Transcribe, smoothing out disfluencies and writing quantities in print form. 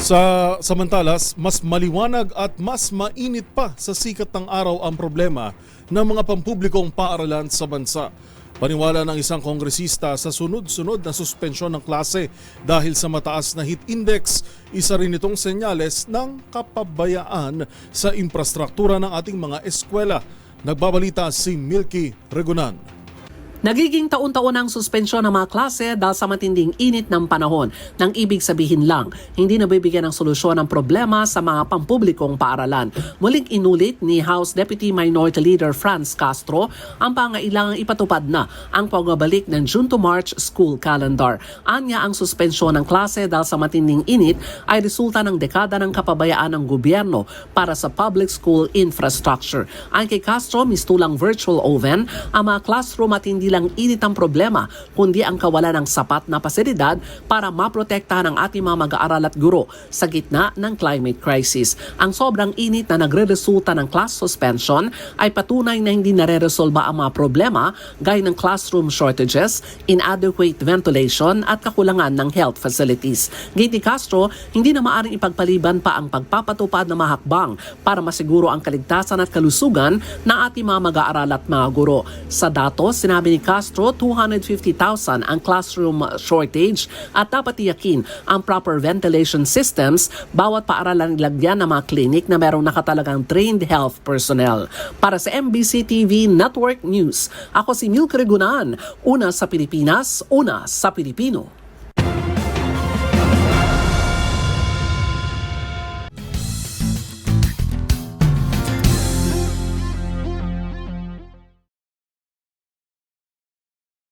Samantalas, mas maliwanag at mas mainit pa sa sikat ng araw ang problema ng mga pampublikong paaralan sa bansa. Paniwala ng isang kongresista sa sunod-sunod na suspensyon ng klase dahil sa mataas na heat index, isa rin itong senyales ng kapabayaan sa infrastruktura ng ating mga eskwela. Nagbabalita si Milky Regunan. Nagiging taon-taon ang suspensyon ng mga klase dahil sa matinding init ng panahon. Nang ibig sabihin lang, hindi nabibigyan ng solusyon ang problema sa mga pampublikong paaralan. Muling inulit ni House Deputy Minority Leader Franz Castro ang pangailangang ipatupad na ang pagbabalik ng June to March school calendar. Anya ang suspensyon ng klase dahil sa matinding init ay resulta ng dekada ng kapabayaan ng gobyerno para sa public school infrastructure. Ayon kay Castro, mistulang virtual oven, ang mga classroom at hindi lang init ang problema, kundi ang kawalan ng sapat na pasilidad para maprotektahan ang ating mga mag-aaral at guro sa gitna ng climate crisis. Ang sobrang init na nagre-resulta ng class suspension ay patunay na hindi nare-resolba ang mga problema gaya ng classroom shortages, inadequate ventilation at kakulangan ng health facilities. Gate ni Castro, hindi na maaring ipagpaliban pa ang pagpapatupad ng mga hakbang para masiguro ang kaligtasan at kalusugan ng ating mga mag-aaral at mga guro. Sa datos, sinabi ni Castro, 250,000 ang classroom shortage at dapat tiyakin ang proper ventilation systems bawat paaralan lagyan ng mga clinic na merong nakatalagang trained health personnel. Para sa MBC TV Network News, ako si Milky Regunan, una sa Pilipinas, una sa Pilipino.